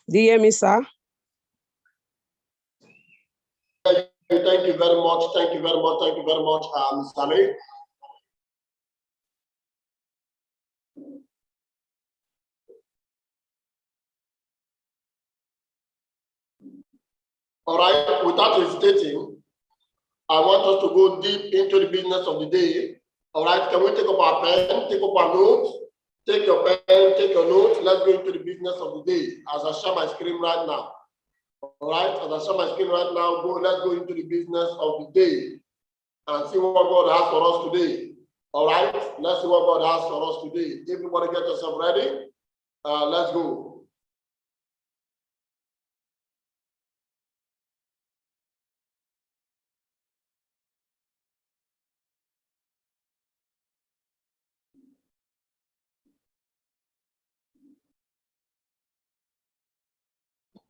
Do you hear me, sir? Thank you very much. Thank you very much. Thank you very much, Mr. Ali. All right, without hesitating, I want us to go deep into the business of the day. All right, can we take up our pen, take up our notes, take your pen, take your notes. Let's go into the business of the day as I share my screen right now. All right, as I share my screen right now, let's go into the business of the day and see what God has for us today. All right, let's see what God has for us today. Everybody get yourself ready. Let's go.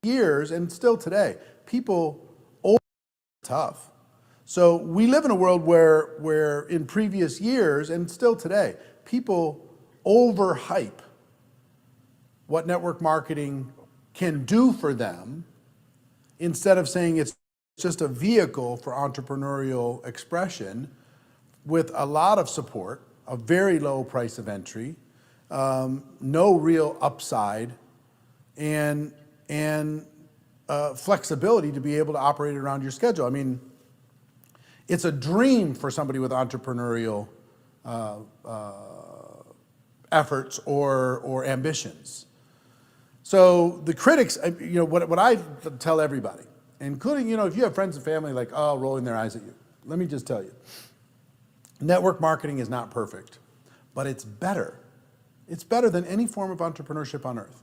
Years and still today, people over tough. So we live in a world where in previous years and still today, people overhype what network marketing can do for them instead of saying it's just a vehicle for entrepreneurial expression with a lot of support, a very low price of entry, no real upside, and flexibility to be able to operate around your schedule. I mean, it's a dream for somebody with entrepreneurial efforts or ambitions. So the critics, what I tell everybody, including, if you have friends and family like, oh, rolling their eyes at you, let me just tell you, network marketing is not perfect, but it's better. It's better than any form of entrepreneurship on earth.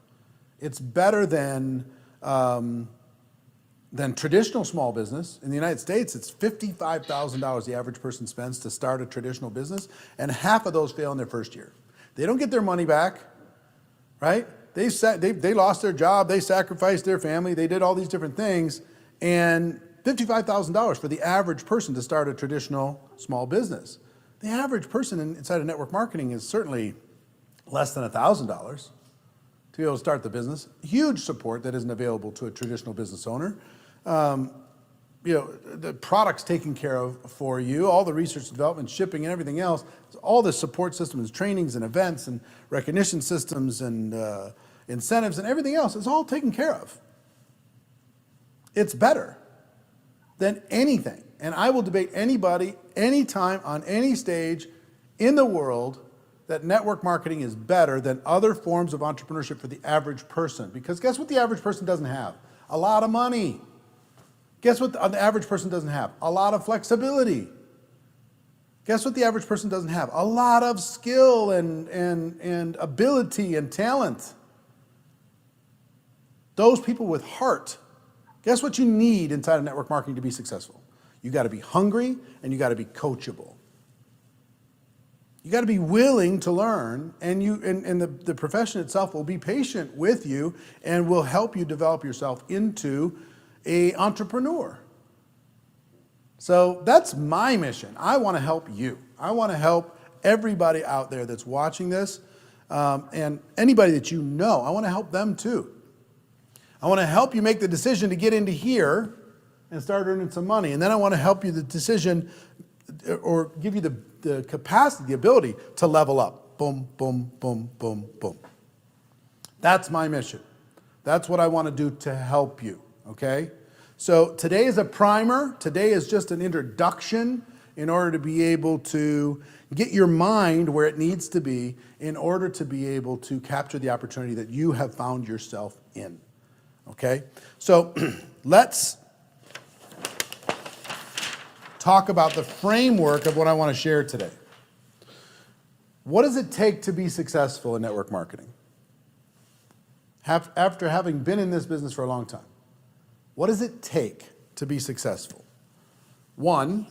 It's better than traditional small business. In the United States, it's $55,000 the average person spends to start a traditional business, and half of those fail in their first year. They don't get their money back, right? They lost their job, they sacrificed their family, they did all these different things, and $55,000 for the average person to start a traditional small business. The average person inside of network marketing is certainly less than $1,000 to be able to start the business. Huge support that isn't available to a traditional business owner. The product's taken care of for you, all the research, development, shipping, and everything else, all the support systems, trainings and events and recognition systems and incentives and everything else is all taken care of. It's better than anything. And I will debate anybody, anytime, on any stage in the world that network marketing is better than other forms of entrepreneurship for the average person. Because guess what the average person doesn't have? A lot of money. Guess what the average person doesn't have? A lot of flexibility. Guess what the average person doesn't have? A lot of skill and ability and talent. Those people with heart. Guess what you need inside of network marketing to be successful? You got to be hungry and you got to be coachable. You got to be willing to learn, and the profession itself will be patient with you and will help you develop yourself into an entrepreneur. So that's my mission. I want to help you. I want to help everybody out there that's watching this, and anybody that you know, I want to help them too. I want to help you make the decision to get into here and start earning some money. And then I want to help you the decision or give you the capacity, the ability to level up. Boom, boom, boom, boom, boom. That's my mission. That's what I want to do to help you, okay? So today is a primer. Today is just an introduction in order to be able to get your mind where it needs to be in order to be able to capture the opportunity that you have found yourself in, okay? So let's talk about the framework of what I want to share today. What does it take to be successful in network marketing? After having been in this business for a long time, what does it take to be successful? One,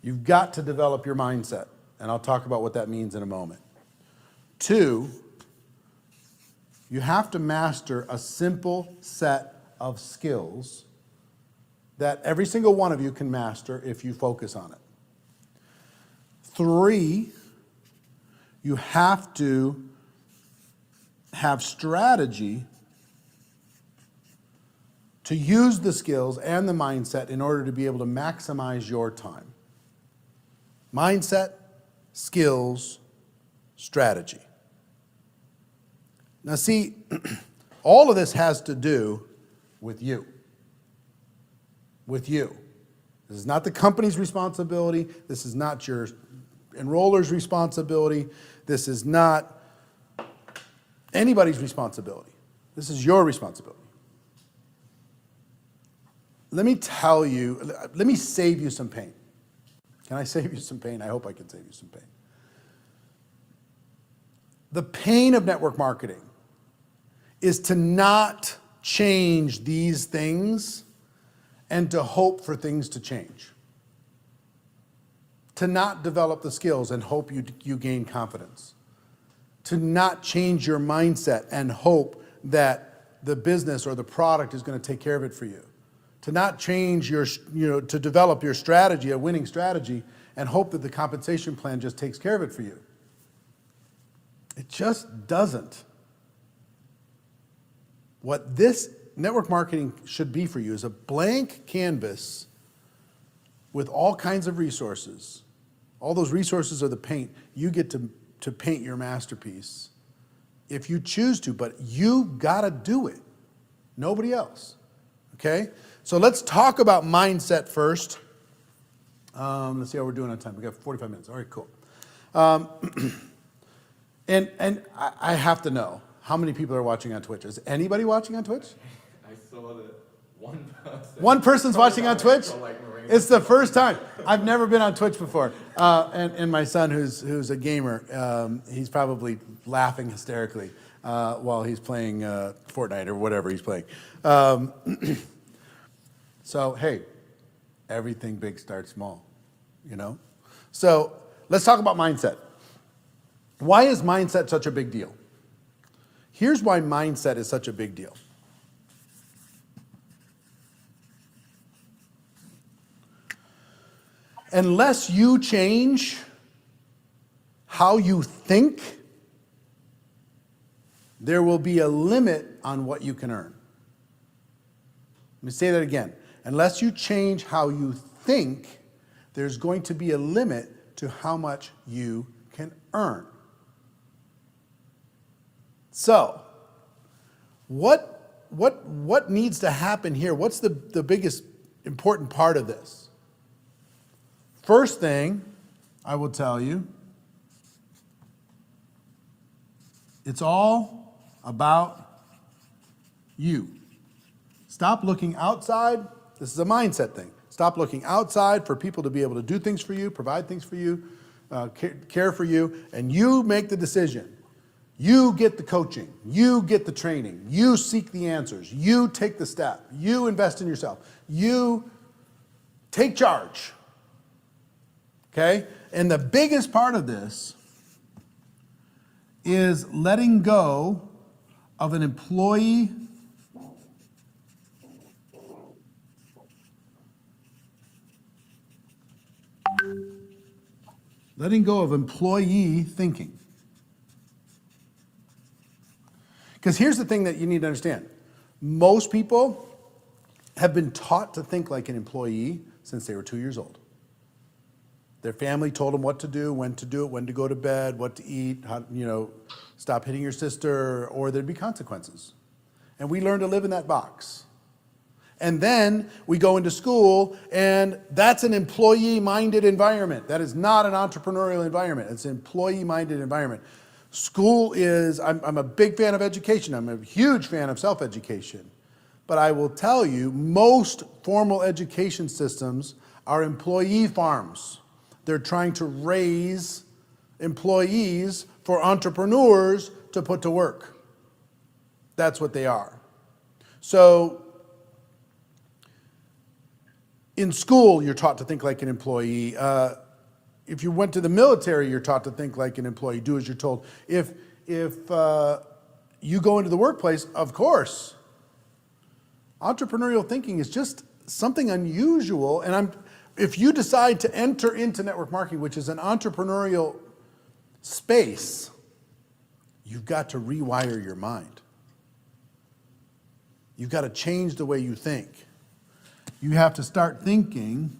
you've got to develop your mindset, and I'll talk about what that means in a moment. Two, you have to master a simple set of skills that every single one of you can master if you focus on it. Three, You have to have strategy to use the skills and the mindset in order to be able to maximize your time. Mindset, skills, strategy. Now see, all of this has to do with you. With you. This is not the company's responsibility. This is not your enroller's responsibility. This is not anybody's responsibility. This is your responsibility. Let me tell you, let me save you some pain. Can I save you some pain? I hope I can save you some pain. The pain of network marketing is to not change these things and to hope for things to change. To not develop the skills and hope you gain confidence. To not change your mindset and hope that the business or the product is going to take care of it for you. To not change your, to develop your strategy, a winning strategy, and hope that the compensation plan just takes care of it for you. It just doesn't. What this network marketing should be for you is a blank canvas with all kinds of resources. All those resources are the paint. You get to paint your masterpiece if you choose to, but you gotta do it. Nobody else, okay? So let's talk about mindset first. Let's see how we're doing on time. We got 45 minutes. All right, cool. And I have to know, how many people are watching on Twitch? Is anybody watching on Twitch? I saw that one person. One person's watching on Twitch? It's the first time. I've never been on Twitch before. And my son, who's a gamer, he's probably laughing hysterically while he's playing Fortnite or whatever he's playing. So, hey, everything big starts small, you know? So let's talk about mindset. Why is mindset such a big deal? Here's why mindset is such a big deal. Unless you change how you think, there will be a limit on what you can earn. Let me say that again. Unless you change how you think, there's going to be a limit to how much you can earn. So, what needs to happen here? What's the biggest important part of this? First thing I will tell you, it's all about you. Stop looking outside. This is a mindset thing. Stop looking outside for people to be able to do things for you, provide things for you, care for you, and you make the decision. You get the coaching. You get the training. You seek the answers. You take the step. You invest in yourself. You take charge. Okay? And the biggest part of this is letting go of an employee thinking. Because here's the thing that you need to understand. Most people have been taught to think like an employee since they were 2 years old. Their family told them what to do, when to do it, when to go to bed, what to eat, how, stop hitting your sister, or there'd be consequences. And we learn to live in that box. And then we go into school, and that's an employee-minded environment. That is not an entrepreneurial environment. It's an employee-minded environment. School is, I'm a big fan of education. I'm a huge fan of self-education. But I will tell you, most formal education systems are employee farms. They're trying to raise employees for entrepreneurs to put to work. That's what they are. So, in school, you're taught to think like an employee. If you went to the military, you're taught to think like an employee, do as you're told. If you go into the workplace, of course, entrepreneurial thinking is just something unusual. And if you decide to enter into network marketing, which is an entrepreneurial space, you've got to rewire your mind. You've got to change the way you think. You have to start thinking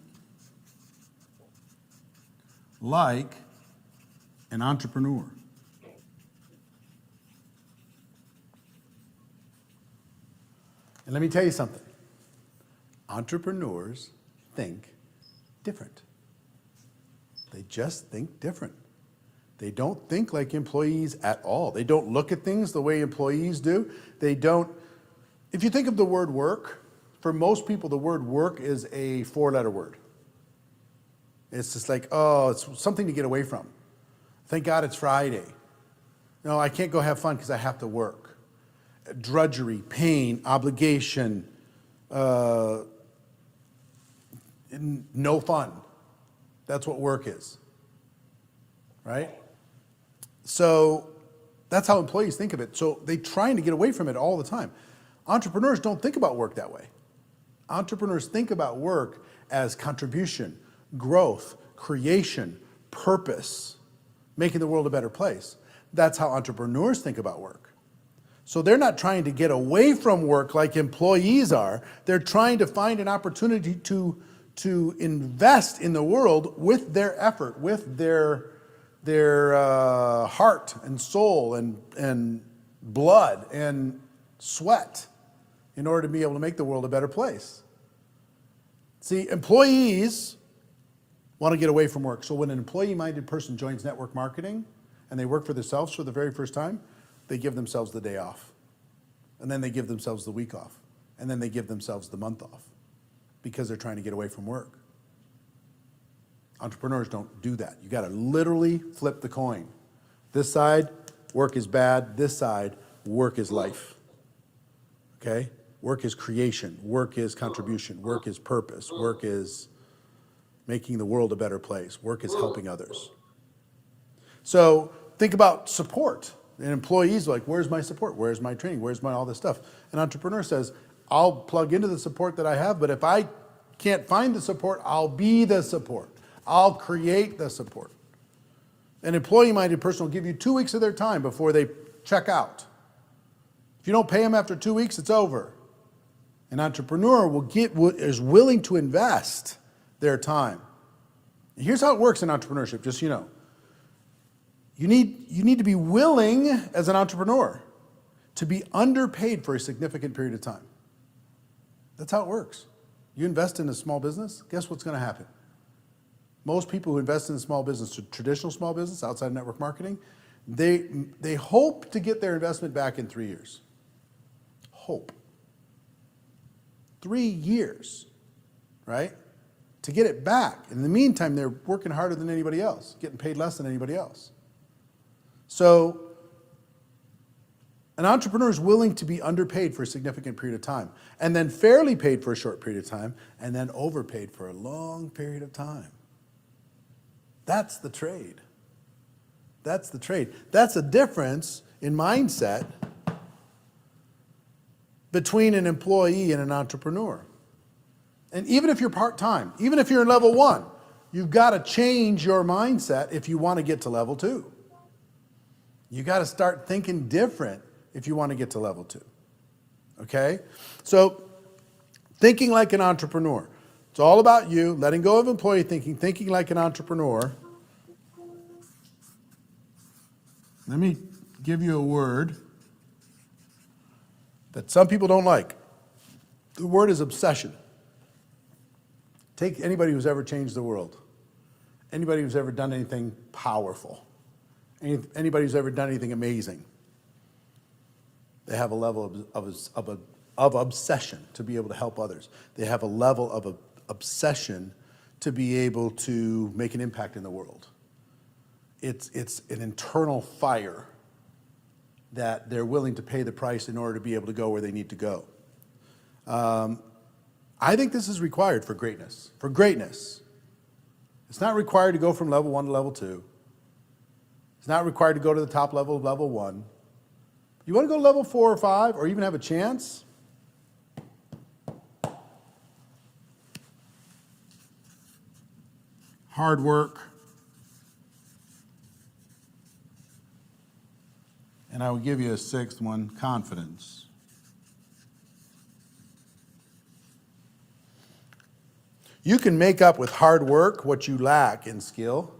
like an entrepreneur. And let me tell you something. Entrepreneurs think different. They just think different. They don't think like employees at all. They don't look at things the way employees do. They don't. If you think of the word work, for most people, the word work is a 4-letter word. It's just like, oh, it's something to get away from. Thank God it's Friday. No, I can't go have fun because I have to work. Drudgery, pain, obligation, no fun. That's what work is, right? So that's how employees think of it. So they're trying to get away from it all the time. Entrepreneurs don't think about work that way. Entrepreneurs think about work as contribution, growth, creation, purpose, making the world a better place. That's how entrepreneurs think about work. So they're not trying to get away from work like employees are. They're trying to find an opportunity to invest in the world with their effort, with their heart and soul and blood and sweat in order to be able to make the world a better place. See, employees want to get away from work. So when an employee-minded person joins network marketing and they work for themselves for the very first time, they give themselves the day off. And then they give themselves the week off. And then they give themselves the month off because they're trying to get away from work. Entrepreneurs don't do that. You got to literally flip the coin. This side, work is bad. This side, work is life. Okay? Work is creation. Work is contribution. Work is purpose. Work is making the world a better place. Work is helping others. So think about support. An employee's like, where's my support? Where's my training? Where's my all this stuff? An entrepreneur says, I'll plug into the support that I have, but if I can't find the support, I'll be the support. I'll create the support. An employee-minded person will give you 2 weeks of their time before they check out. If you don't pay them after 2 weeks, it's over. An entrepreneur is willing to invest their time. And here's how it works in entrepreneurship, just so you know. You need to be willing, as an entrepreneur, to be underpaid for a significant period of time. That's how it works. You invest in a small business, guess what's going to happen? Most people who invest in a small business, traditional small business, outside of network marketing, they hope to get their investment back in 3 years. Hope. 3 years, right? To get it back. In the meantime, they're working harder than anybody else, getting paid less than anybody else. So an entrepreneur is willing to be underpaid for a significant period of time, and then fairly paid for a short period of time, and then overpaid for a long period of time. That's the trade. That's the trade. That's a difference in mindset between an employee and an entrepreneur. And even if you're part-time, even if you're in level 1, you've got to change your mindset if you want to get to level 2. You got to start thinking different if you want to get to level 2. Okay? So, thinking like an entrepreneur. It's all about you, letting go of employee thinking, thinking like an entrepreneur. Let me give you a word that some people don't like. The word is obsession. Take anybody who's ever changed the world. Anybody who's ever done anything powerful. Anybody who's ever done anything amazing. They have a level of obsession to be able to help others. They have a level of obsession to be able to make an impact in the world. It's an internal fire that they're willing to pay the price in order to be able to go where they need to go. I think this is required for greatness. For greatness. It's not required to go from level 1 to level 2. It's not required to go to the top level of level 1. You want to go to level 4 or 5 or even have a chance? Hard work. I will give you a sixth one, confidence. You can make up with hard work what you lack in skill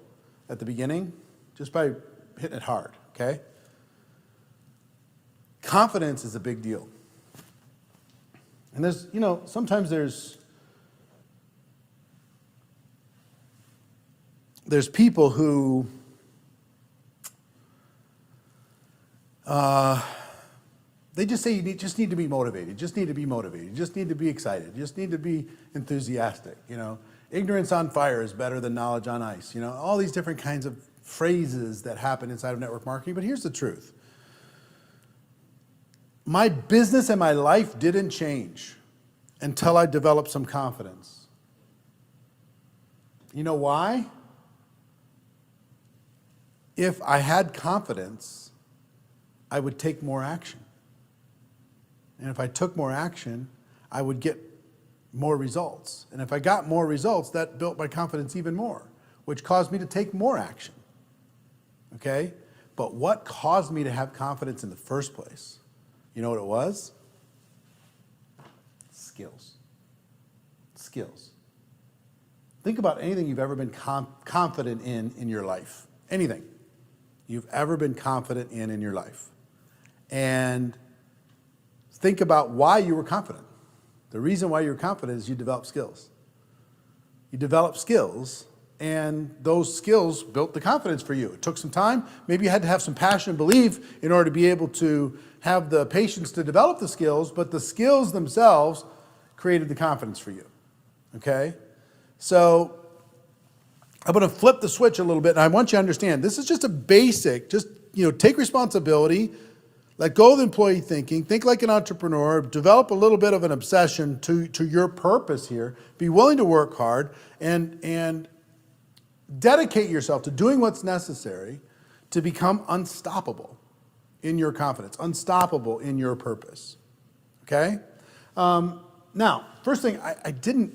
at the beginning just by hitting it hard, okay? Confidence is a big deal. And there's, sometimes there's people who they just say you just need to be motivated. You just need to be motivated. You just need to be excited. You just need to be enthusiastic. Ignorance on fire is better than knowledge on ice. All these different kinds of phrases that happen inside of network marketing. But here's the truth. My business and my life didn't change until I developed some confidence. You know why? If I had confidence, I would take more action. And if I took more action, I would get more results. And if I got more results, that built my confidence even more, which caused me to take more action. Okay? But what caused me to have confidence in the first place? You know what it was? Skills. Skills. Think about anything you've ever been confident in your life. Anything you've ever been confident in your life. And think about why you were confident. The reason why you were confident is you developed skills. You developed skills, and those skills built the confidence for you. It took some time. Maybe you had to have some passion and belief in order to be able to have the patience to develop the skills, but the skills themselves created the confidence for you. Okay? So I'm going to flip the switch a little bit, and I want you to understand this is just a basic, take responsibility, let go of employee thinking, think like an entrepreneur, develop a little bit of an obsession to your purpose here, be willing to work hard, and dedicate yourself to doing what's necessary to become unstoppable in your confidence, unstoppable in your purpose. Okay? Now, first thing, I didn't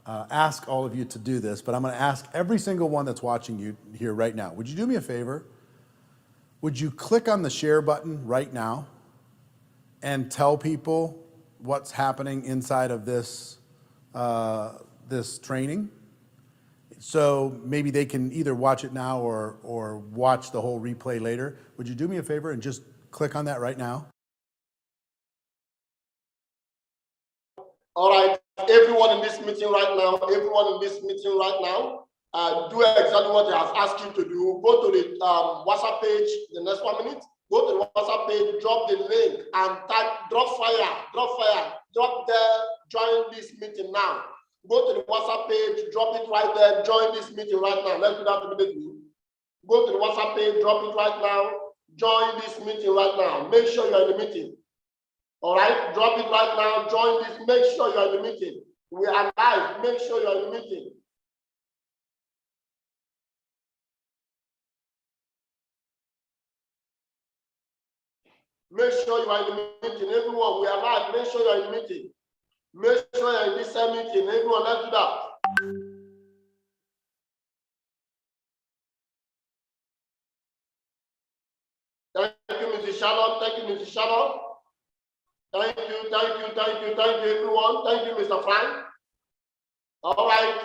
ask all of you to do this, but I'm going to ask every single one that's watching you here right now. Would you do me a favor? Would you click on the share button right now and tell people what's happening inside of this training? So maybe they can either watch it now or watch the whole replay later. Would you do me a favor and just click on that right now? All right, everyone in this meeting right now, do exactly what I have asked you to do. Go to the WhatsApp page, the next 1 minute. Go to the WhatsApp page, drop the link, and type drop there, join this meeting now. Go to the WhatsApp page, drop it right there, join this meeting right now. Let's do that immediately. Go to the WhatsApp page, drop it right now, join this meeting right now. Make sure you're in the meeting. All right, drop it right now, join this, make sure you're in the meeting. We are live, make sure you're in the meeting. Make sure you are in the meeting. Everyone, we are live. Make sure you are in the meeting. Make sure you are in this meeting. Everyone, let's do that. Thank you, Mrs. Shannon. Thank you, Mrs. Shannon. Thank you, everyone. Thank you, Mr. Frank. All right.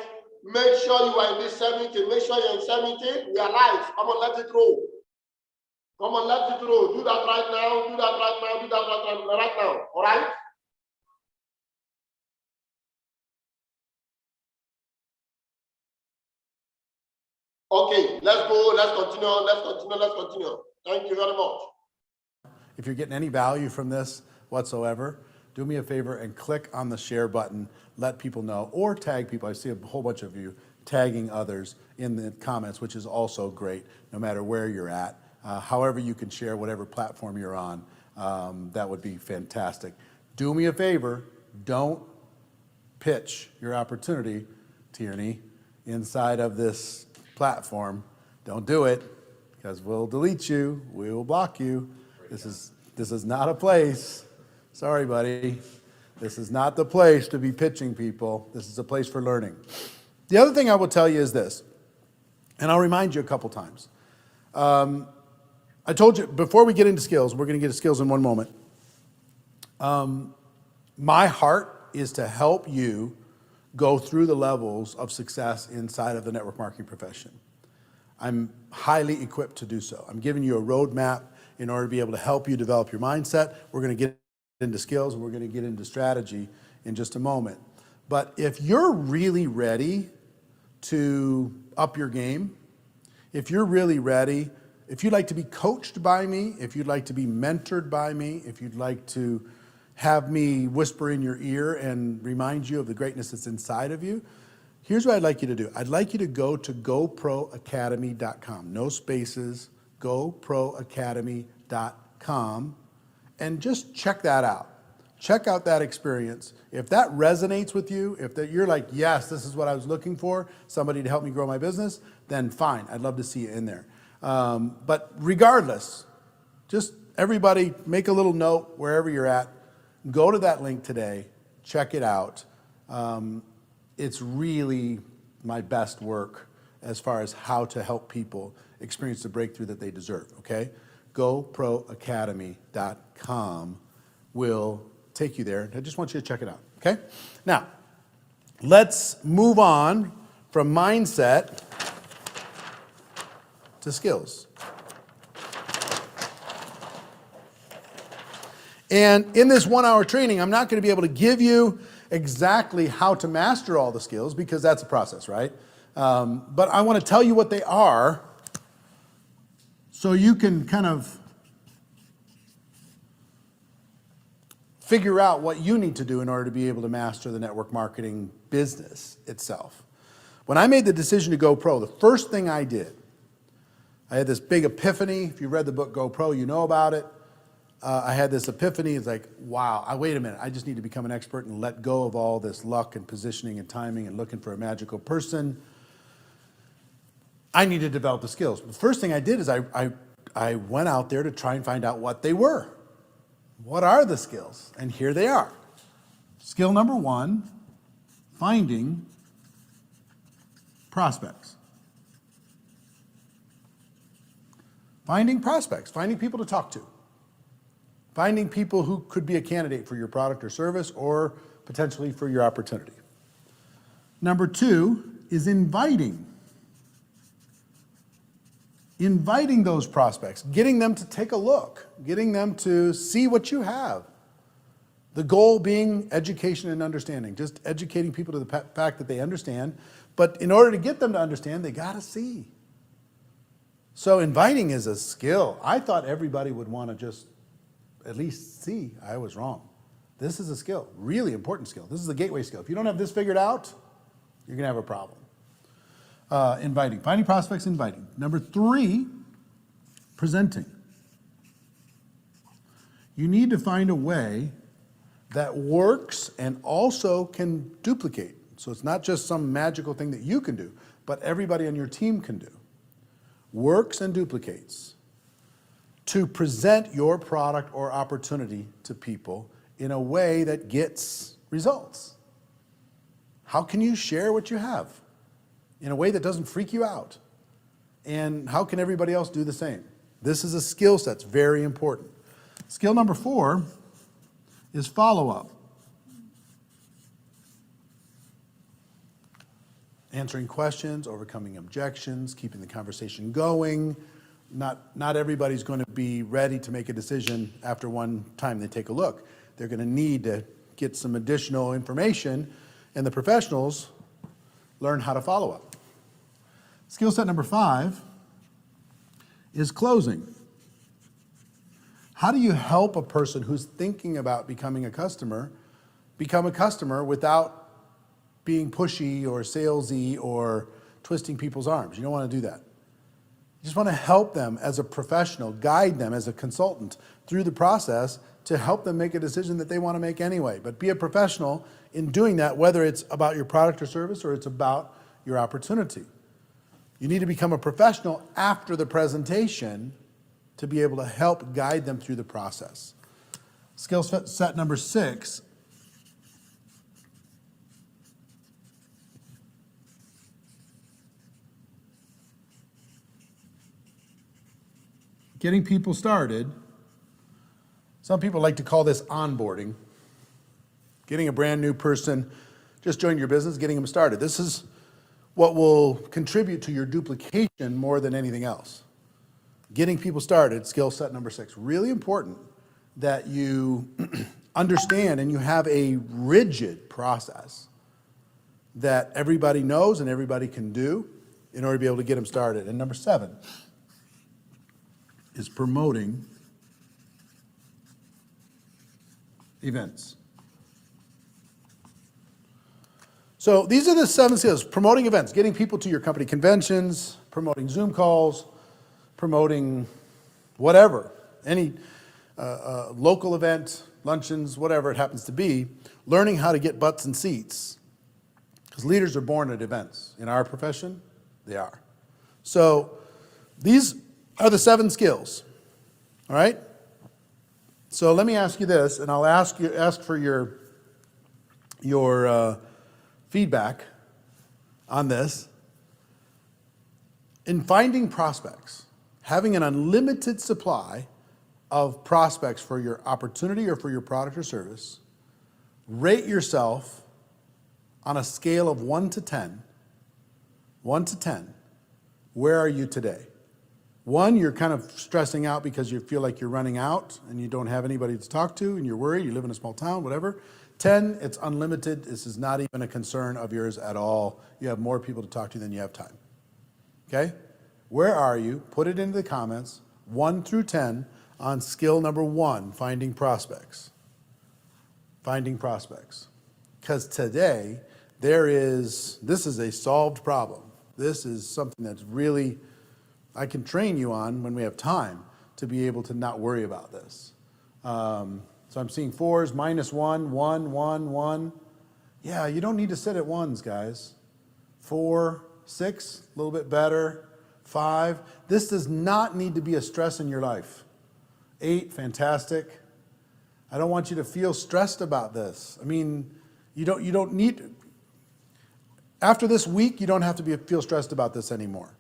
Make sure you are in this meeting. Make sure you're in meeting. We are live. Come on, let it roll. Come on, let it roll. Do that right now. Do that right now. Do that right now. All right? Okay, let's go. Let's continue. Thank you very much. If you're getting any value from this whatsoever, do me a favor and click on the share button. Let people know, or tag people. I see a whole bunch of you tagging others in the comments, which is also great, no matter where you're at. However you can share, whatever platform you're on, that would be fantastic. Do me a favor, don't pitch your opportunity, Tierney, inside of this platform. Don't do it, because we'll delete you, we will block you. This is not a place, sorry buddy, this is not the place to be pitching people. This is a place for learning. The other thing I will tell you is this, and I'll remind you a couple times. I told you, before we get into skills, we're going to get to skills in one moment. My heart is to help you go through the levels of success inside of the network marketing profession. I'm highly equipped to do so. I'm giving you a roadmap in order to be able to help you develop your mindset. We're going to get into skills and we're going to get into strategy in just a moment. But if you're really ready to up your game, if you're really ready, if you'd like to be coached by me, if you'd like to be mentored by me, if you'd like to have me whisper in your ear and remind you of the greatness that's inside of you, here's what I'd like you to do. I'd like you to go to goproacademy.com, no spaces, goproacademy.com, and just check that out. Check out that experience. If that resonates with you, if that you're like, yes, this is what I was looking for, somebody to help me grow my business, then fine, I'd love to see you in there. But regardless, just everybody make a little note wherever you're at. Go to that link today, check it out. It's really my best work as far as how to help people experience the breakthrough that they deserve, okay? GoProAcademy.com will take you there. I just want you to check it out, okay? Now, let's move on from mindset to skills. And in this 1 hour training, I'm not going to be able to give you exactly how to master all the skills because that's a process, right? But I want to tell you what they are so you can kind of figure out what you need to do in order to be able to master the network marketing business itself. When I made the decision to go pro, the first thing I did, I had this big epiphany. If you read the book Go Pro, you know about it. I had this epiphany. It's like, wow, wait a minute. I just need to become an expert and let go of all this luck and positioning and timing and looking for a magical person. I need to develop the skills. The first thing I did is I went out there to try and find out what they were. What are the skills? And here they are. Skill number 1, finding prospects. Finding prospects, finding people to talk to. Finding people who could be a candidate for your product or service or potentially for your opportunity. Number 2 is inviting. Inviting those prospects, getting them to take a look, getting them to see what you have. The goal being education and understanding, just educating people to the fact that they understand. But in order to get them to understand, they got to see. So inviting is a skill. I thought everybody would want to just at least see. I was wrong. This is a skill, really important skill. This is a gateway skill. If you don't have this figured out, you're going to have a problem. Inviting, finding prospects, inviting. Number 3, presenting. You need to find a way that works and also can duplicate. So it's not just some magical thing that you can do, but everybody on your team can do. Works and duplicates to present your product or opportunity to people in a way that gets results. How can you share what you have in a way that doesn't freak you out? And how can everybody else do the same? This is a skill set that's very important. Skill number 4 is follow-up. Answering questions, overcoming objections, keeping the conversation going. Not everybody's going to be ready to make a decision after one time they take a look. They're going to need to get some additional information, and the professionals learn how to follow up. Skill set number 5 is closing. How do you help a person who's thinking about becoming a customer become a customer without being pushy or salesy or twisting people's arms? You don't want to do that. You just want to help them as a professional, guide them as a consultant through the process to help them make a decision that they want to make anyway. But be a professional in doing that, whether it's about your product or service or it's about your opportunity. You need to become a professional after the presentation to be able to help guide them through the process. Skill set number 6 getting people started. Some people like to call this onboarding. Getting a brand new person, just joined your business, getting them started. This is what will contribute to your duplication more than anything else. Getting people started, skill set number 6. Really important that you understand and you have a rigid process that everybody knows and everybody can do in order to be able to get them started. And number 7 is promoting events. So these are the 7 skills: promoting events, getting people to your company conventions, promoting Zoom calls, promoting whatever, any local event, luncheons, whatever it happens to be, learning how to get butts and seats. Because leaders are born at events. In our profession, they are. So these are the 7 skills, all right? So let me ask you this, and I'll ask for your feedback on this. In finding prospects, having an unlimited supply of prospects for your opportunity or for your product or service, rate yourself on a scale of 1 to 10. 1 to 10. Where are you today? 1, you're kind of stressing out because you feel like you're running out and you don't have anybody to talk to and you're worried, you live in a small town, whatever. 10, it's unlimited. This is not even a concern of yours at all. You have more people to talk to than you have time. Okay? Where are you? Put it into the comments, 1 through 10, on skill number 1, finding prospects. Finding prospects. Because today, this is a solved problem. This is something that's really, I can train you on when we have time to be able to not worry about this. So I'm seeing 4s, -1, 1, 1, 1. Yeah, you don't need to sit at 1s, guys. 4, 6, a little bit better. 5. This does not need to be a stress in your life. 8, fantastic. I don't want you to feel stressed about this. I mean, you don't need, after this week, you don't have to feel stressed about this anymore.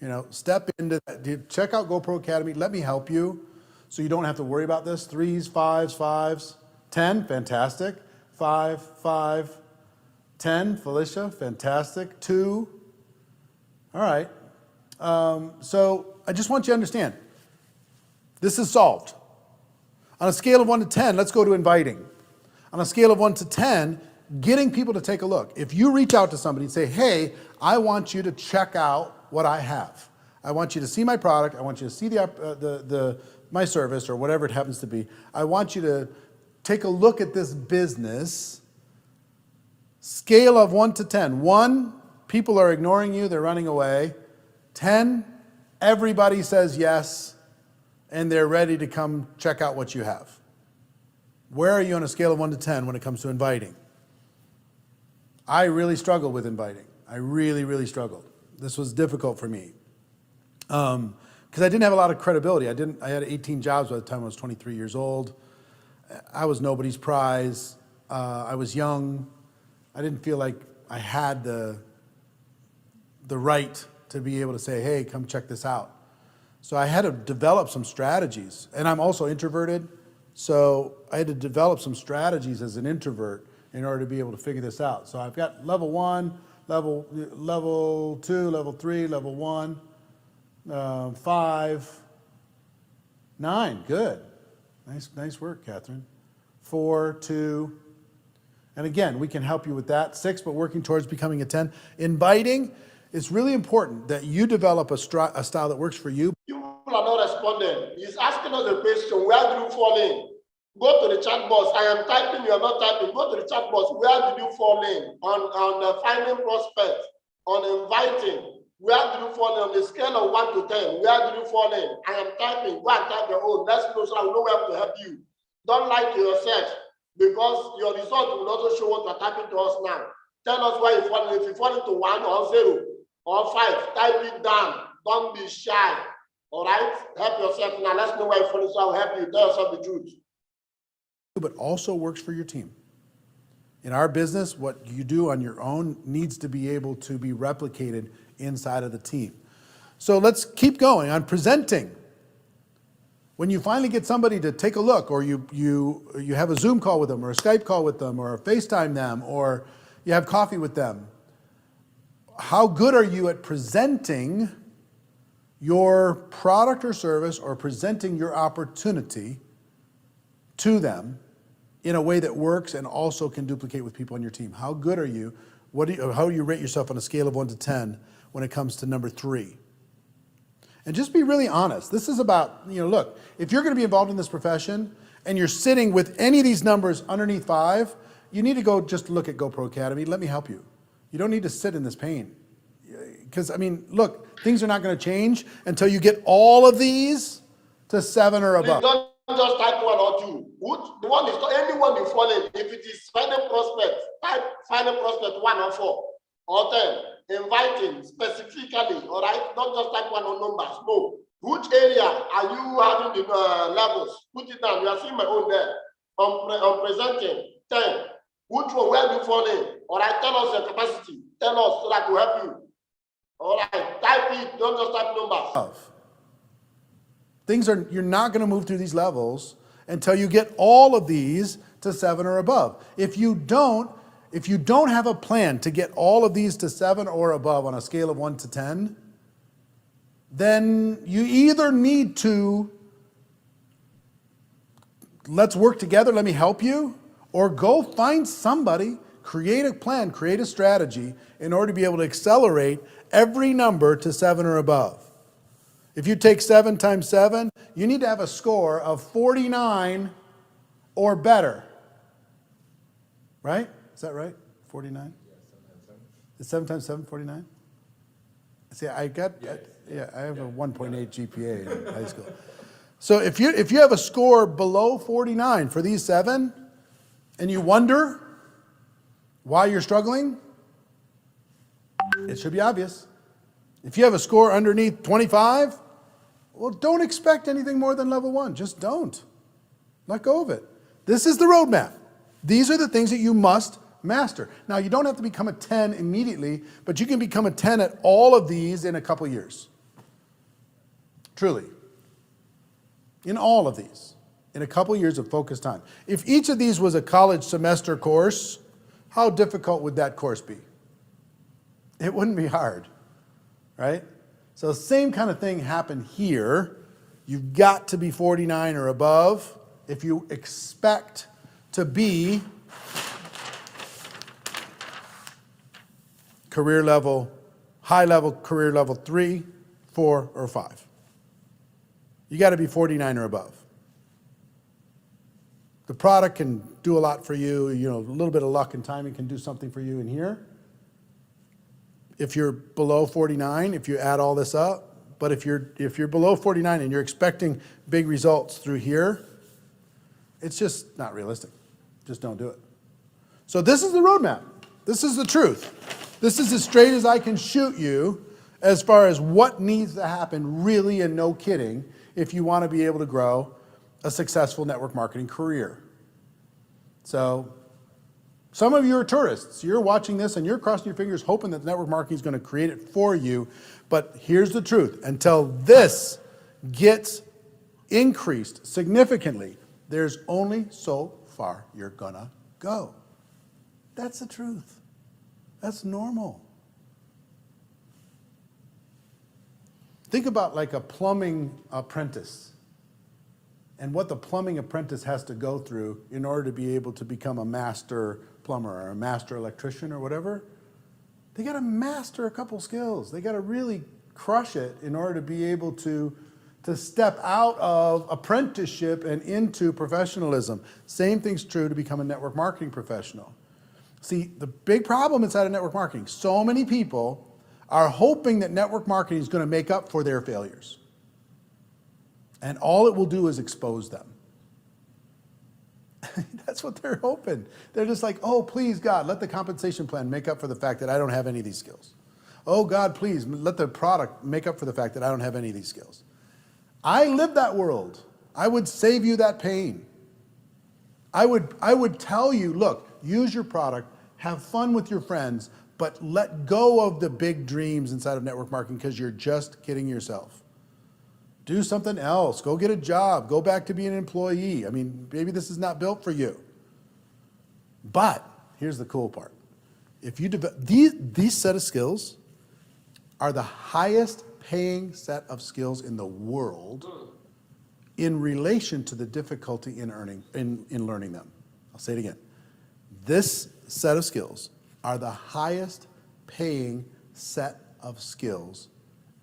You know, step into that. Check out GoPro Academy. Let me help you so you don't have to worry about this. 3s, 5s, 5s. 10, fantastic. 5, 5. 10, Felicia, fantastic. 2. All right. So I just want you to understand, this is solved. On a scale of 1 to 10, let's go to inviting. On a scale of 1 to 10, getting people to take a look. If you reach out to somebody and say, hey, I want you to check out what I have. I want you to see my product. I want you to see my service or whatever it happens to be. I want you to take a look at this business. Scale of 1 to 10. 1, people are ignoring you. They're running away. 10, everybody says yes, and they're ready to come check out what you have. Where are you on a scale of 1 to 10 when it comes to inviting? I really struggled with inviting. I really, really struggled. This was difficult for me because I didn't have a lot of credibility. I had 18 jobs by the time I was 23 years old. I was nobody's prize. I was young. I didn't feel like I had the right to be able to say, hey, come check this out. So I had to develop some strategies. And I'm also introverted, so I had to develop some strategies as an introvert in order to be able to figure this out. So I've got level 1, level 2, level 3, level 1, 5, 9, good. Nice work, Catherine. 4, 2, and again, we can help you with that. 6, but working towards becoming a 10. Inviting, it's really important that you develop a style that works for you. People are not responding. He's asking us a question, where do you fall in? Go to the chat box. I am typing, you are not typing. Go to the chat box. Where did you fall in? On finding prospects, on inviting. Where did you fall in? On the scale of 1 to 10, where did you fall in? I am typing. Go and type your own. Let's know so I will know where to help you. Don't lie to yourself because your result will also show what you are typing to us now. Tell us where you fall in. If you fall into 1 or 0 or 5, type it down. Don't be shy. All right? Help yourself now. Let's know where you fall in so I will help you. Tell yourself the truth. But also works for your team. In our business, what you do on your own needs to be able to be replicated inside of the team. So let's keep going on presenting. When you finally get somebody to take a look, or you have a Zoom call with them, or a Skype call with them, or a FaceTime them, or you have coffee with them, how good are you at presenting your product or service, or presenting your opportunity to them in a way that works and also can duplicate with people on your team? How good are you? How do you rate yourself on a scale of 1 to 10 when it comes to number 3? And just be really honest. This is about, look, if you're going to be involved in this profession and you're sitting with any of these numbers underneath 5, you need to go just look at GoPro Academy. Let me help you. You don't need to sit in this pain. Because, look, things are not going to change until you get all of these to 7 or above. Don't just type 1 or 2. The one is anyone you fall in. If it is final prospect, type final prospect 1 or 4 or 10. Inviting specifically, all right? Not just type 1 on numbers. No. Which area are you having the levels? Put it down. You are seeing my own there. I'm presenting 10. Which one? Where do you fall in? All right. Tell us your capacity. Tell us so that we help you. All right. Type it. Don't just type numbers. You're not going to move through these levels until you get all of these to 7 or above. If you don't have a plan to get all of these to 7 or above on a scale of 1 to 10, then you either need to, let's work together, let me help you, or go find somebody, create a plan, create a strategy in order to be able to accelerate every number to 7 or above. If you take 7 times 7, you need to have a score of 49 or better. Right? Is that right? 49? Yeah, 7 times 7. Is 7 times 7 49? See, I have a 1.8 GPA in high school. So if you have a score below 49 for these 7, and you wonder why you're struggling, it should be obvious. If you have a score underneath 25, well, don't expect anything more than level 1. Just don't. Let go of it. This is the roadmap. These are the things that you must master. Now, you don't have to become a 10 immediately, but you can become a 10 at all of these in a couple years. Truly. In all of these. In a couple years of focused time. If each of these was a college semester course, how difficult would that course be? It wouldn't be hard, right? So same kind of thing happened here. You've got to be 49 or above if you expect to be career level, high level, career level 3, 4, or 5. You got to be 49 or above. The product can do a lot for you. A little bit of luck and timing can do something for you in here. If you're below 49, if you add all this up, but if you're below 49 and you're expecting big results through here, it's just not realistic. Just don't do it. So this is the roadmap. This is the truth. This is as straight as I can shoot you as far as what needs to happen, really, and no kidding, if you want to be able to grow a successful network marketing career. So some of you are tourists. You're watching this and you're crossing your fingers hoping that network marketing is going to create it for you. But here's the truth. Until this gets increased significantly, there's only so far you're going to go. That's the truth. That's normal. Think about like a plumbing apprentice and what the plumbing apprentice has to go through in order to be able to become a master plumber or a master electrician or whatever. They got to master a couple skills. They got to really crush it in order to be able to step out of apprenticeship and into professionalism. Same thing's true to become a network marketing professional. See, the big problem inside of network marketing, so many people are hoping that network marketing is going to make up for their failures. And all it will do is expose them. That's what they're hoping. They're just like, oh, please, God, let the compensation plan make up for the fact that I don't have any of these skills. Oh, God, please, let the product make up for the fact that I don't have any of these skills. I live that world. I would save you that pain. I would tell you, look, use your product, have fun with your friends, but let go of the big dreams inside of network marketing because you're just kidding yourself. Do something else. Go get a job. Go back to being an employee. I mean, maybe this is not built for you. But here's the cool part. If you develop these set of skills are the highest paying set of skills in the world in relation to the difficulty in learning them. I'll say it again. This set of skills are the highest paying set of skills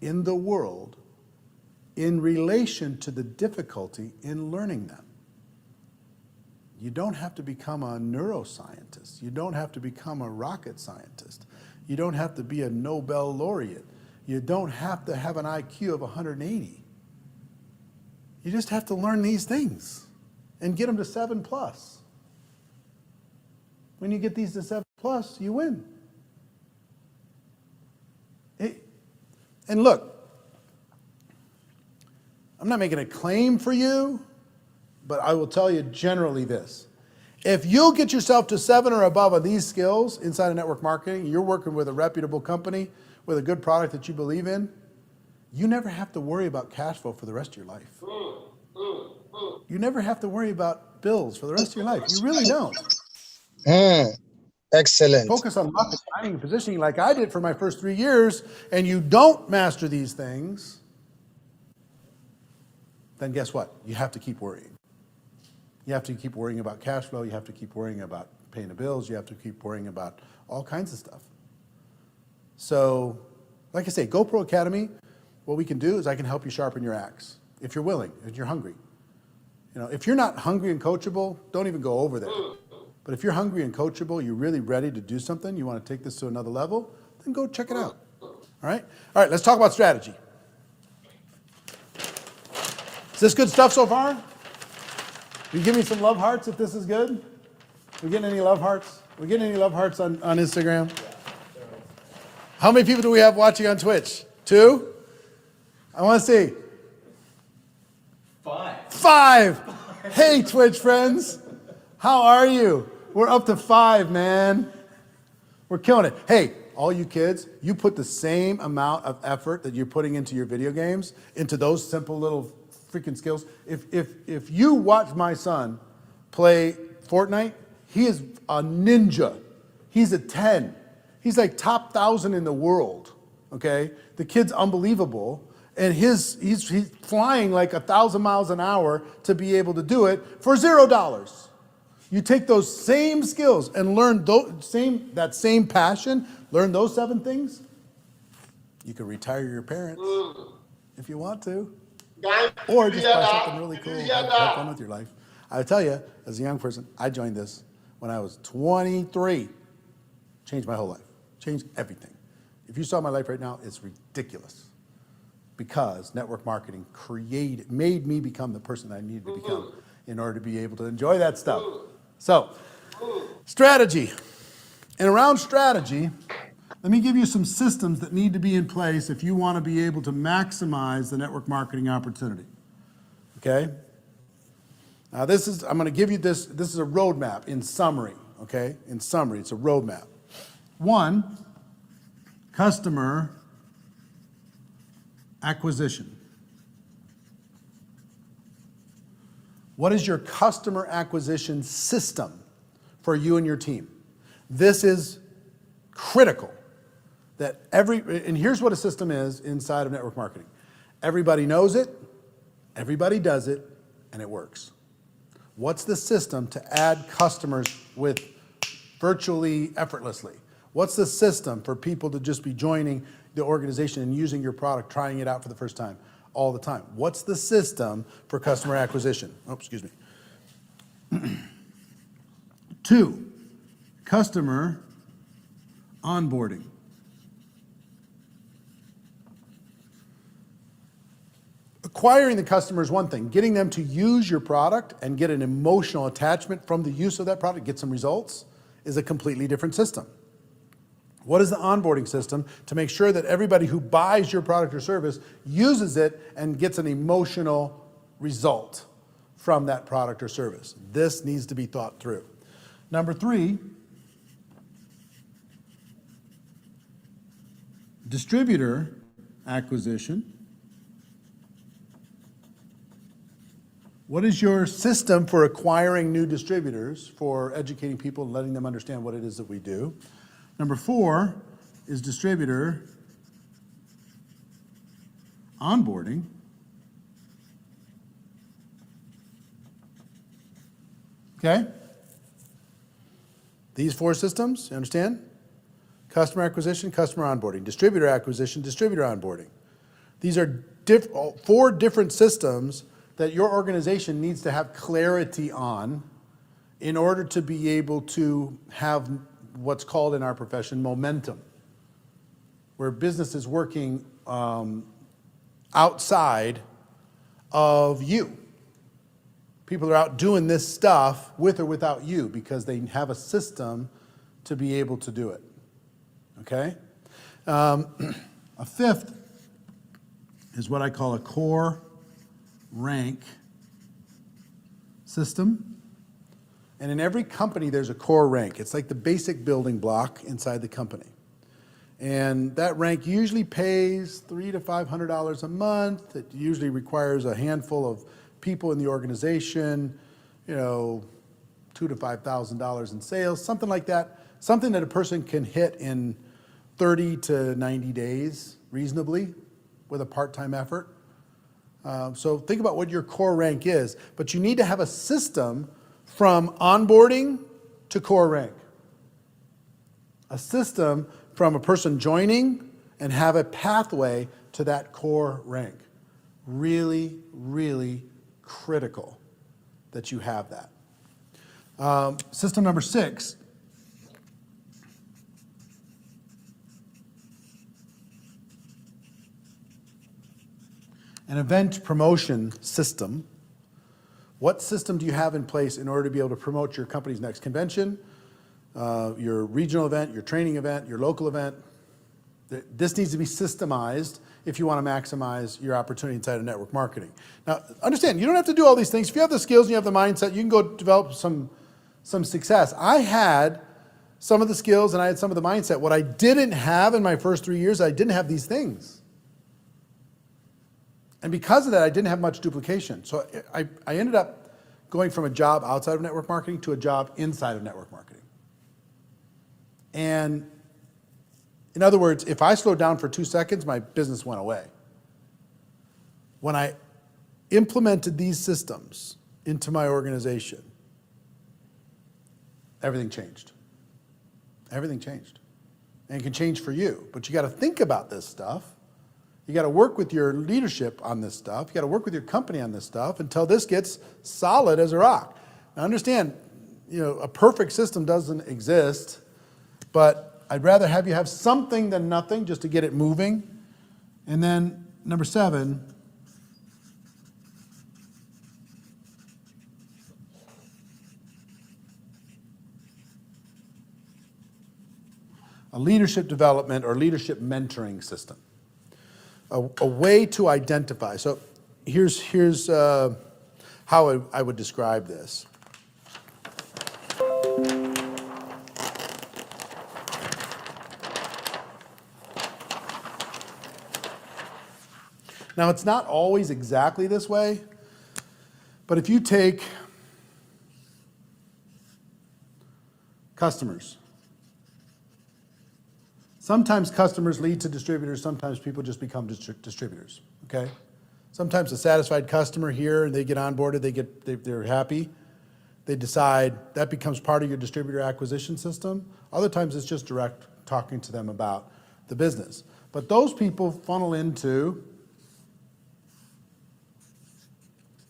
in the world in relation to the difficulty in learning them. You don't have to become a neuroscientist. You don't have to become a rocket scientist. You don't have to be a Nobel laureate. You don't have to have an IQ of 180. You just have to learn these things and get them to 7+. When you get these to 7+, you win. And look, I'm not making a claim for you, but I will tell you generally this. If you'll get yourself to 7 or above of these skills inside of network marketing, you're working with a reputable company with a good product that you believe in, you never have to worry about cash flow for the rest of your life. You never have to worry about bills for the rest of your life. You really don't. Excellent. Focus on market timing and positioning like I did for my first 3 years, and you don't master these things, then guess what? You have to keep worrying. You have to keep worrying about cash flow. You have to keep worrying about paying the bills. You have to keep worrying about all kinds of stuff. So, like I say, GoPro Academy, what we can do is I can help you sharpen your axe if you're willing, if you're hungry. You know, if you're not hungry and coachable, don't even go over there. But if you're hungry and coachable, you're really ready to do something, you want to take this to another level, then go check it out. All right, let's talk about strategy. Is this good stuff so far? You give me some love hearts if this is good? We getting any love hearts? We getting any love hearts on Instagram? How many people do we have watching on Twitch? 2? I want to see. 5. Hey, Twitch friends. How are you? We're up to 5, man. We're killing it. Hey, all you kids, you put the same amount of effort that you're putting into your video games, into those simple little freaking skills. If you watch my son play Fortnite, he is a ninja. He's a 10. He's like top 1,000 in the world, okay? The kid's unbelievable. And he's flying like 1,000 miles an hour to be able to do it for $0. You take those same skills and learn that same passion, learn those 7 things, you can retire your parents if you want to. Or just buy something really cool, have fun with your life. I tell you, as a young person, I joined this when I was 23. Changed my whole life, changed everything. If you saw my life right now, it's ridiculous. Because network marketing made me become the person I needed to become in order to be able to enjoy that stuff. So, strategy. And around strategy, let me give you some systems that need to be in place if you want to be able to maximize the network marketing opportunity. Okay? Now I'm going to give you this is a roadmap in summary, okay? In summary, it's a roadmap. 1, customer acquisition. What is your customer acquisition system for you and your team? This is critical. And here's what a system is inside of network marketing. Everybody knows it, everybody does it, and it works. What's the system to add customers with virtually effortlessly? What's the system for people to just be joining the organization and using your product, trying it out for the first time, all the time? What's the system for customer acquisition? Oh, excuse me. 2, customer onboarding. Acquiring the customer is one thing. Getting them to use your product and get an emotional attachment from the use of that product, get some results, is a completely different system. What is the onboarding system to make sure that everybody who buys your product or service uses it and gets an emotional result from that product or service? This needs to be thought through. Number 3, distributor acquisition. What is your system for acquiring new distributors, for educating people and letting them understand what it is that we do? Number 4 is distributor onboarding. Okay? These 4 systems, you understand? Customer acquisition, customer onboarding. Distributor acquisition, distributor onboarding. These are 4 different systems that your organization needs to have clarity on in order to be able to have what's called in our profession momentum, where business is working outside of you. People are out doing this stuff with or without you because they have a system to be able to do it. Okay? A 5th is what I call a core rank system. And in every company, there's a core rank. It's like the basic building block inside the company. And that rank usually pays $300 to $500 a month. It usually requires a handful of people in the organization, $2,000 to $5,000 in sales, something like that. Something that a person can hit in 30 to 90 days reasonably with a part-time effort. So think about what your core rank is, but you need to have a system from onboarding to core rank. A system from a person joining and have a pathway to that core rank. Really, really critical that you have that. System number 6. An event promotion system. What system do you have in place in order to be able to promote your company's next convention, your regional event, your training event, your local event? This needs to be systemized if you want to maximize your opportunity inside of network marketing. Now, understand, you don't have to do all these things. If you have the skills and you have the mindset, you can go develop some success. I had some of the skills and I had some of the mindset. What I didn't have in my first 3 years, I didn't have these things. And because of that, I didn't have much duplication. So I ended up going from a job outside of network marketing to a job inside of network marketing. And in other words, if I slowed down for 2 seconds, my business went away. When I implemented these systems into my organization, everything changed. Everything changed. And it can change for you. But you got to think about this stuff. You got to work with your leadership on this stuff. You got to work with your company on this stuff until this gets solid as a rock. Now understand, a perfect system doesn't exist, but I'd rather have you have something than nothing just to get it moving. And then number 7, a leadership development or leadership mentoring system. A way to identify. So here's how I would describe this. Now, it's not always exactly this way, but if you take customers, sometimes customers lead to distributors, sometimes people just become distributors, okay? Sometimes a satisfied customer here, and they get onboarded, they're happy. They decide that becomes part of your distributor acquisition system. Other times it's just direct talking to them about the business. But those people funnel into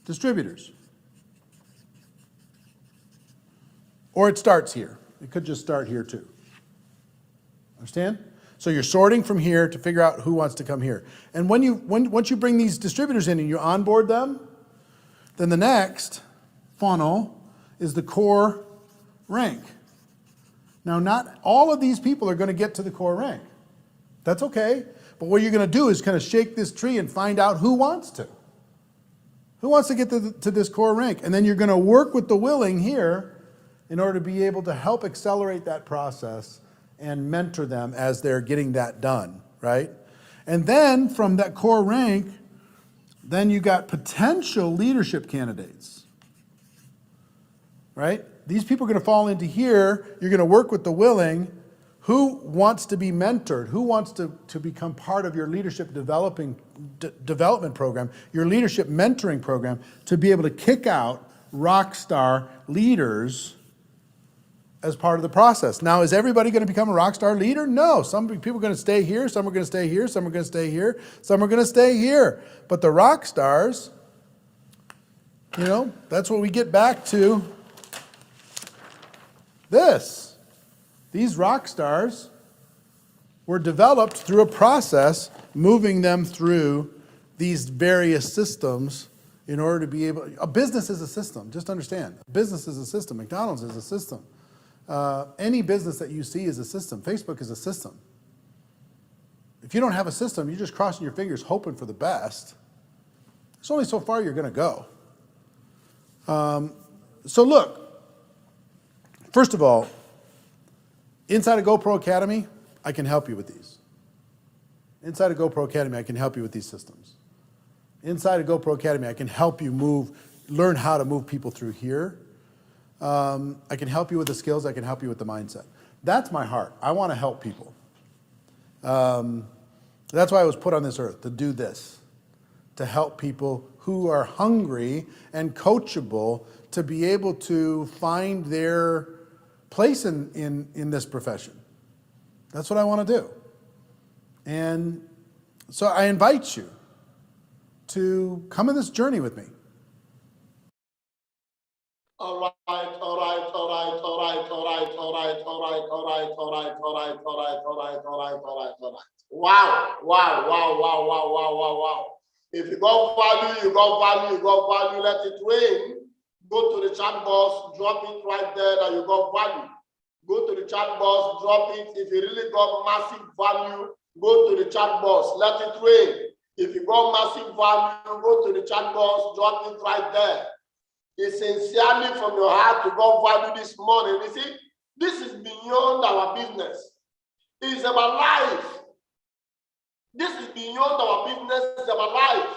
distributors. Or it starts here. It could just start here too. Understand? So you're sorting from here to figure out who wants to come here. And once you bring these distributors in and you onboard them, then the next funnel is the core rank. Now, not all of these people are going to get to the core rank. That's okay. But what you're going to do is kind of shake this tree and find out who wants to. Who wants to get to this core rank? And then you're going to work with the willing here in order to be able to help accelerate that process and mentor them as they're getting that done, right? And then from that core rank, Then you got potential leadership candidates, right? These people are going to fall into here. You're going to work with the willing. Who wants to be mentored? Who wants to become part of your leadership development program, your leadership mentoring program, to be able to kick out rock star leaders as part of the process? Now, is everybody going to become a rock star leader? No. Some people are going to stay here. Some are going to stay here. Some are going to stay here. Some are going to stay here. But the rock stars, you know, that's what we get back to this. These rock stars were developed through a process, moving them through these various systems in order to be able. A business is a system. Just understand. A business is a system. McDonald's is a system. Any business that you see is a system. Facebook is a system. If you don't have a system, you're just crossing your fingers hoping for the best. There's only so far you're going to go. So look, first of all, inside of GoPro Academy, I can help you with these. Inside of GoPro Academy, I can help you with these systems. Inside of GoPro Academy, I can help you learn how to move people through here. I can help you with the skills. I can help you with the mindset. That's my heart. I want to help people. That's why I was put on this earth, to do this, to help people who are hungry and coachable to be able to find their place in this profession. That's what I want to do. And so I invite you to come on this journey with me. All right. Wow. If you got value, let it rain. Go to the chat box, drop it right there that you got value. Go to the chat box, drop it. If you really got massive value, go to the chat box, let it rain. If you got massive value, go to the chat box, drop it right there. It's sincerely from your heart to God value this morning. You see, this is beyond our business. It's about life. This is beyond our business, it's about life.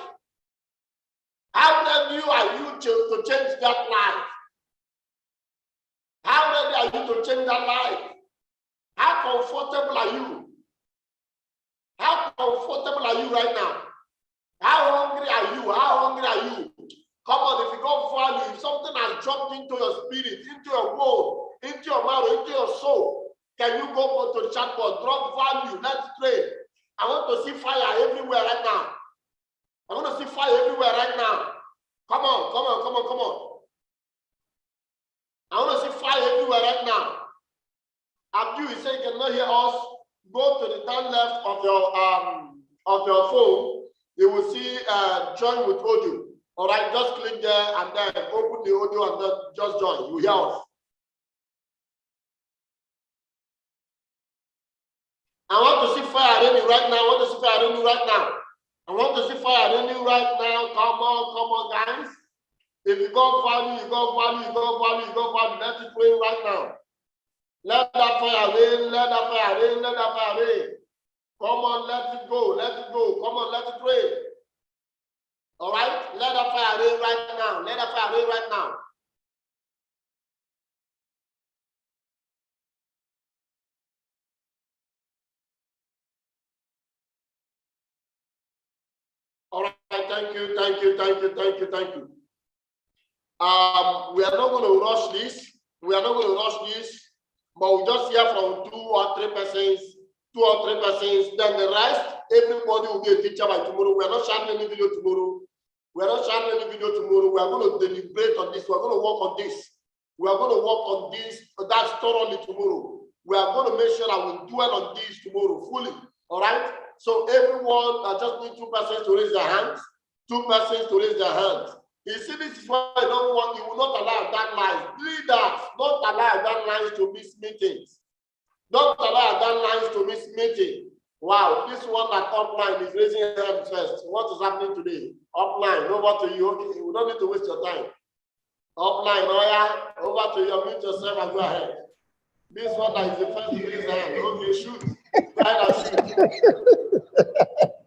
How ready are you to change that life? How ready are you to change that life? How comfortable are you? How comfortable are you right now? How hungry are you? How hungry are you? Come on, if you got value, if something has jumped into your spirit, into your bone, into your marrow, into your soul, can you go to the chat box, drop value, let's trade. I want to see fire everywhere right now. I want to see fire everywhere right now. Come on. I want to see fire everywhere right now. Abdul, you say you cannot hear us. Go to the down left of your phone. You will see join with audio. All right, just click there and then open the audio and then just join. You hear us. I want to see fire raining right now. I want to see fire raining right now. I want to see fire raining right now. Come on, guys. If you got value, you got value. Let it rain right now. Let that fire rain. Come on, let it go. Come on, let it rain. All right, let that fire rain right now. All right, thank you. We are not going to rush this. But we just hear from two or three persons. Then the rest, everybody will be a teacher by tomorrow. We are not sharing any video tomorrow. We are going to deliberate on this. We are going to work on this. That's thoroughly tomorrow. We are going to make sure that we dwell on this tomorrow fully. All right? So everyone, I just need two persons to raise their hands. You see, this is why I don't want, you will not allow that line. Leaders, not allow that line to miss meetings. Don't allow that line to miss meeting. Wow, this one that upline is raising hands first. What is happening today? Upline, over to you. Okay, we don't need to waste your time. Upline, over to you. Mute yourself and go ahead. This one that is the first to raise hand. Okay, shoot.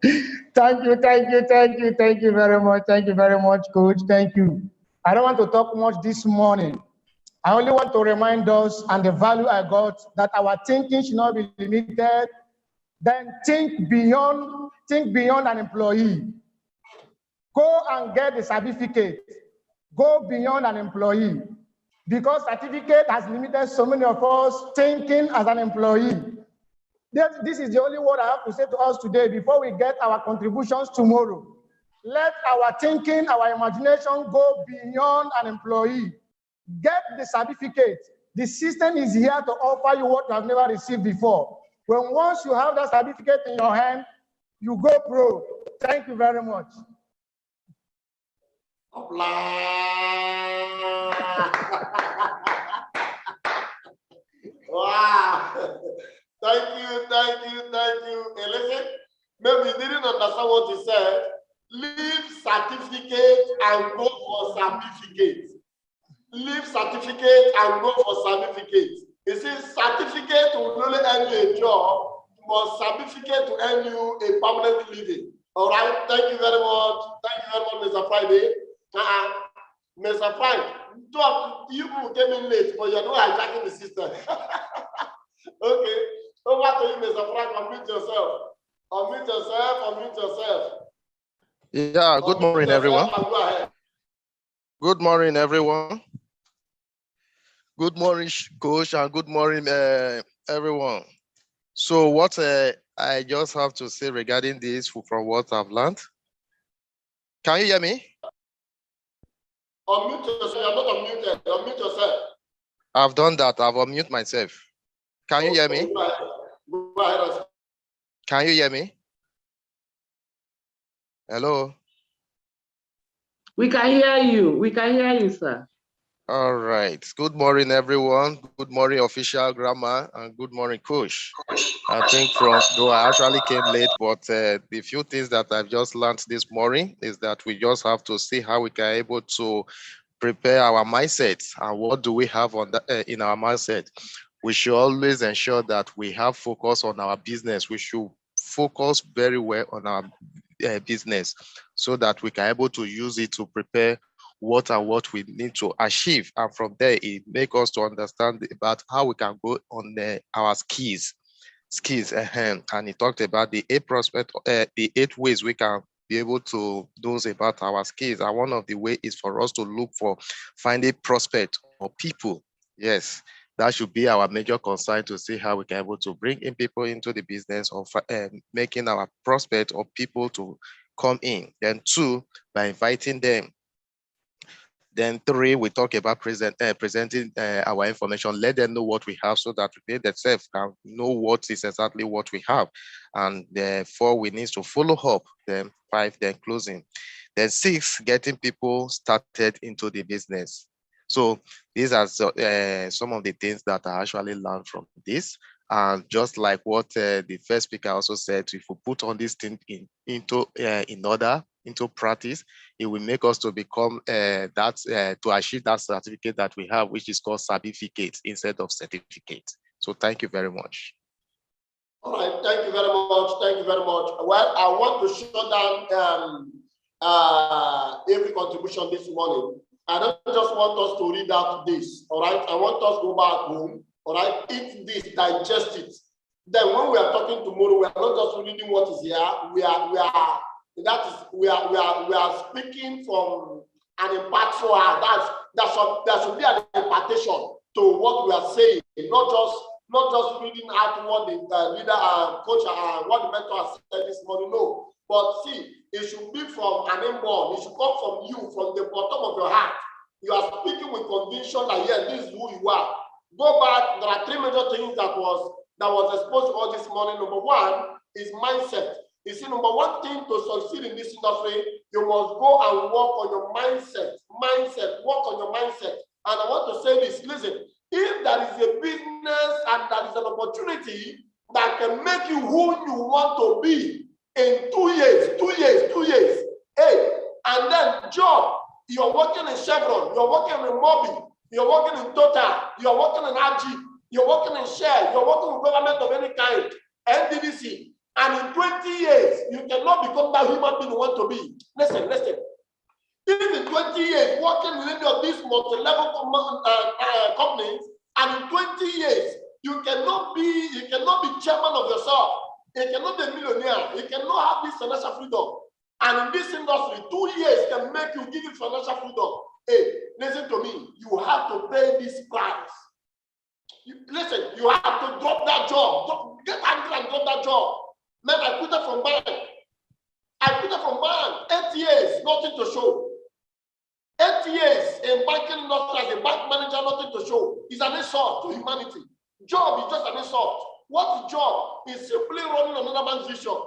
Shoot. Thank you very much. Thank you very much, Coach. Thank you. I don't want to talk much this morning. I only want to remind us and the value I got that our thinking should not be limited. Then think beyond an employee. Go and get the certificate. Go beyond an employee. Because certificate has limited so many of us thinking as an employee. This is the only word I have to say to us today before we get our contributions tomorrow. Let our thinking, our imagination go beyond an employee. Get the certificate. The system is here to offer you what you have never received before. When once you have that certificate in your hand, you go pro. Thank you very much. Wow. Thank you. Hey, listen, maybe you didn't understand what he said. Leave certificate and go for certificate. Leave certificate and go for certificate. He says certificate will only earn you a job, but certificate to earn you a permanent living. All right. Thank you very much. Thank you very much, Mr. Friday. Mr. Frank, you came in late, but you're not hijacking the system. Okay. Over to you, Mr. Frank. Unmute yourself. Unmute yourself. Yeah, good morning, everyone. Go ahead. Good morning, everyone. Good morning, Coach, and good morning, everyone. So what I just have to say regarding this from what I've learned. Can you hear me? Unmute yourself. You're not unmuted. Unmute yourself. I've done that. I've unmuted myself. Can you hear me? Go ahead. Can you hear me? Hello? We can hear you. We can hear you, sir. All right. Good morning, everyone. Good morning, official grammar, and good morning, Coach. I think though I actually came late, but the few things that I've just learned this morning is that we just have to see how we can able to prepare our mindset and what do we have on the, in our mindset. We should always ensure that we have focus on our business. We should focus very well on our business so that we can able to use it to prepare what we need to achieve. And from there, it makes us to understand about how we can go on our skills. And he talked about the 8 ways we can be able to do about our skills. And one of the ways is for us to look for finding prospect or people. Yes, that should be our major concern, to see how we can able to bring in people into the business of making our prospect or people to come in. Then 2, by inviting them. Then 3, we talk about presenting our information, let them know what we have so that they themselves can know what is exactly what we have. And 4, we need to follow up. Then 5, then closing. Then 6, getting people started into the business. So these are some of the things that I actually learned from this. And just like what the first speaker also said, if we put on this thing in order, into practice, it will make us to become to achieve that certificate that we have, which is called certificate instead of certificate. So thank you very much. All right, thank you very much. Thank you very much. Well, I want to shut down every contribution this morning. I don't just want us to read out this. All right, I want us to go back home. All right, eat this, digest it. Then when we are talking tomorrow, we are not just reading what is here. We are speaking from an impactful heart. There should be an impartation to what we are saying, not just reading out what the leader and coach what the mentor has said this morning. No, but see, it should be from an inborn. It should come from you, from the bottom of your heart. You are speaking with conviction that yes, this is who you are. Go back. There are 3 major things that was exposed to us this morning. Number 1 is mindset. You see, number 1 thing to succeed in this industry, you must go and work on your mindset. Work on your mindset. And I want to say this, listen, if there is a business and there is an opportunity that can make you who you want to be in 2 years, hey, and then job, you're working in Chevron, you're working in Mobi, you're working in Total, you're working in RG, you're working in Shell, you're working with government of any kind, NDDC, And in 20 years, you cannot become that human being you want to be. Listen, listen. If in 20 years, working in any of these multi-level companies, and in 20 years, you cannot be chairman of yourself. You cannot be a millionaire. You cannot have this financial freedom. And in this industry, 2 years can make you give you financial freedom. Hey, listen to me. You have to pay this price. Listen, you have to drop that job. Get angry and drop that job. Man, I quit it from bank. I quit it from bank. 8 years, nothing to show. 8 years in banking industry as a bank manager, nothing to show. It's an insult to humanity. Job is just an insult. What is job? Is simply running on another man's vision.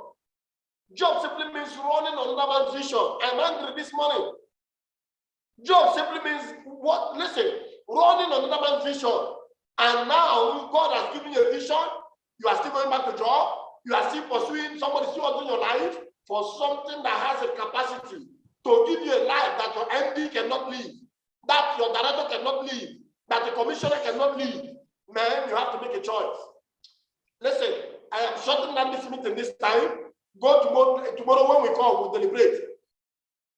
Job simply means running on another man's vision. I'm angry this morning. Job simply means what? Listen, running on another man's vision. And now God has given you a vision. You are still going back to job. You are still pursuing somebody still in your life for something that has a capacity to give you a life that your MD cannot live, that your director cannot live, that the commissioner cannot live. Man, you have to make a choice. Listen, I am shutting down this meeting this time. Go tomorrow when we call, we'll deliberate.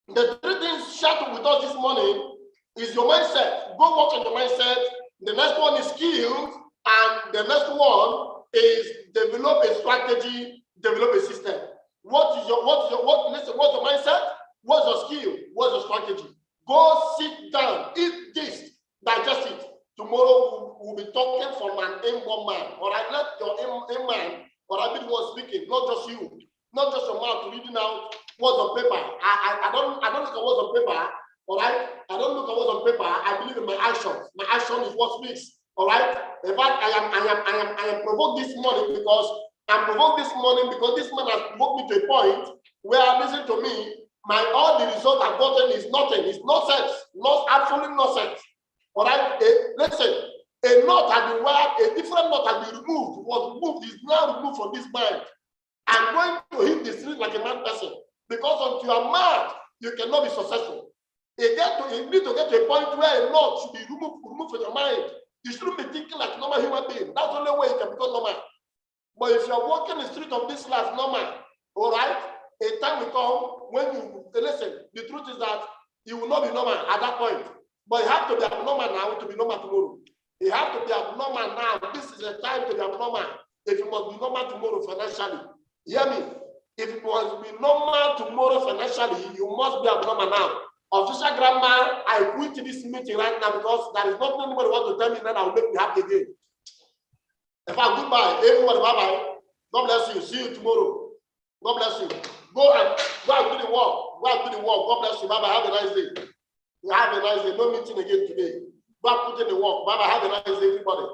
The 3 things shared with us this morning is your mindset. Go work on your mindset. The next one is skills, and the next one is develop a strategy, develop a system. What's your mindset? What's your skill? What's your strategy? Go sit down, eat this, digest it. Tomorrow we'll be talking from an inborn man. Or I let your in man, or I be the one speaking, not just you, not just your mouth reading out what's on paper. I don't look at what's on paper. All right, I don't look at what's on paper. I believe in my actions. My action is what speaks. All right. In fact, I am provoked this morning because I'm provoked this morning because this man has provoked me to a point where, listen to me, all the result I've gotten is nothing. It's nonsense. Absolute nonsense. All right. Listen, a knot has been wired, a different knot has been removed. Was removed, is now removed from this mind. I'm going to hit the street like a mad person because until you are mad, you cannot be successful. You need to get to a point where a knot should be removed from your mind. You shouldn't be thinking like a normal human being. That's the only way you can become normal. But if you're walking the street of this life normal, all right, a time will come when you listen. The truth is that you will not be normal at that point. But you have to be abnormal now to be normal tomorrow. You have to be abnormal now. This is a time to be abnormal. If you must be normal tomorrow financially, hear me. If you must be normal tomorrow financially, you must be abnormal now. Official grammar, I quit this meeting right now because there is nothing anybody wants to tell me that I will make me happy again. In fact, goodbye. Everybody, bye-bye. God bless you. See you tomorrow. God bless you. Go and do the work. Go and do the work. God bless you. Bye-bye. Have a nice day. You have a nice day. No meeting again today. Go and put in the work. Bye-bye. Have a nice day, everybody.